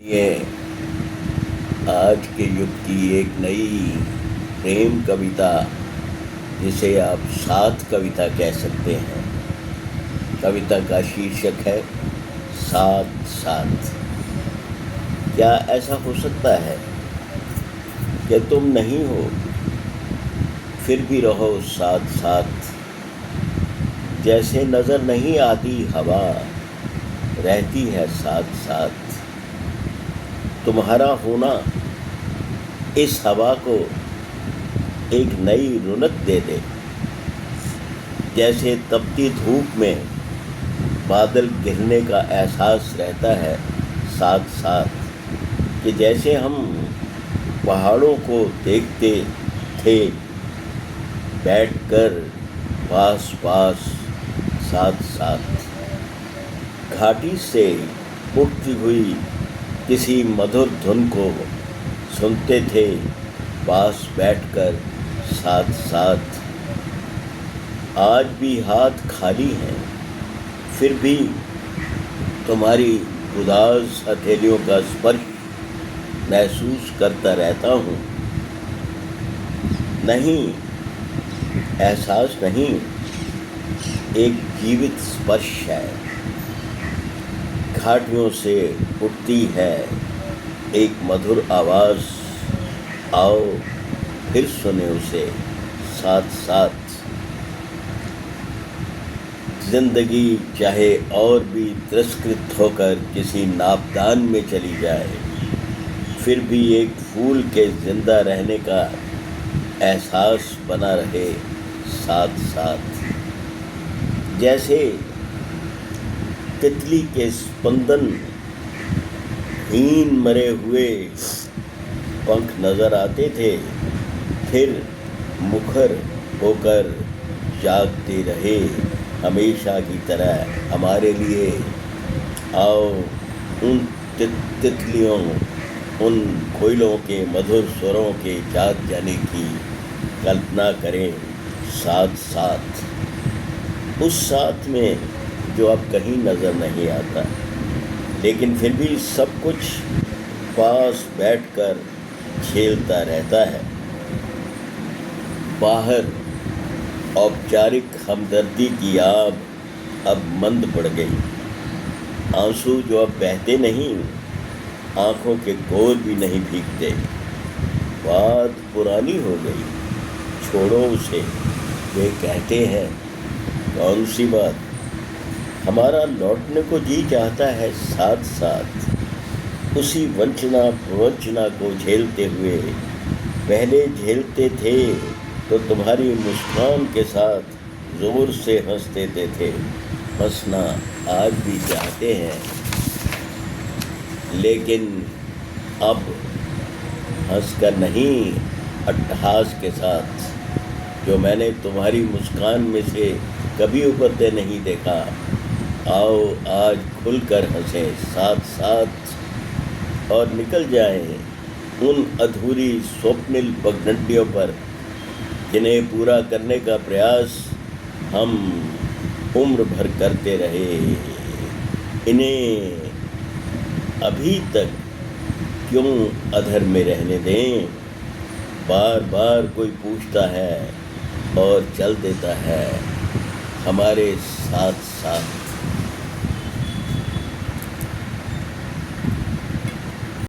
ये आज के युग की एक नई प्रेम कविता, जिसे आप साथ कविता कह सकते हैं। कविता का शीर्षक है साथ साथ। क्या ऐसा हो सकता है कि तुम नहीं हो फिर भी रहो साथ साथ? जैसे नज़र नहीं आती हवा, रहती है साथ साथ। तुम्हारा होना इस हवा को एक नई रौनक दे दे। जैसे तपती धूप में बादल गिरने का एहसास रहता है साथ साथ, कि जैसे हम पहाड़ों को देखते थे बैठकर पास पास साथ साथ। घाटी से उठती हुई किसी मधुर धुन को सुनते थे पास बैठकर साथ साथ। आज भी हाथ खाली हैं, फिर भी तुम्हारी उदास हथेलियों का स्पर्श महसूस करता रहता हूँ। नहीं, एहसास नहीं, एक जीवित स्पर्श है। घाटियों से उठती है एक मधुर आवाज़, आओ फिर सुने उसे साथ साथ। जिंदगी चाहे और भी तिरस्कृत होकर किसी नापदान में चली जाए, फिर भी एक फूल के जिंदा रहने का एहसास बना रहे साथ साथ। जैसे तितली के स्पंदन हीन मरे हुए पंख नजर आते थे, फिर मुखर होकर जागते रहे हमेशा की तरह हमारे लिए। आओ उन तितलियों, उन कोयलों के मधुर स्वरों के जाग जाने की कल्पना करें साथ साथ। उस साथ में जो अब कहीं नज़र नहीं आता, लेकिन फिर भी सब कुछ पास बैठकर झेलता रहता है। बाहर औपचारिक हमदर्दी की आग अब मंद पड़ गई। आंसू जो अब बहते नहीं, आंखों के गोल भी नहीं भीगते। बात पुरानी हो गई, छोड़ो उसे। वे कहते हैं कौन सी बात। हमारा लौटने को जी चाहता है साथ साथ। उसी वंचना प्रवंचना को झेलते हुए पहले झेलते थे तो तुम्हारी मुस्कान के साथ जोर से हंस देते थे। हंसना आज भी चाहते हैं, लेकिन अब हंसकर नहीं, अट्टहास के साथ, जो मैंने तुम्हारी मुस्कान में से कभी उभरते नहीं देखा। आओ आज खुलकर हंसें साथ साथ और निकल जाएं उन अधूरी स्वप्निल पगडंडियों पर, जिन्हें पूरा करने का प्रयास हम उम्र भर करते रहे। इन्हें अभी तक क्यों अधर में रहने दें। बार बार कोई पूछता है और चल देता है हमारे साथ साथ।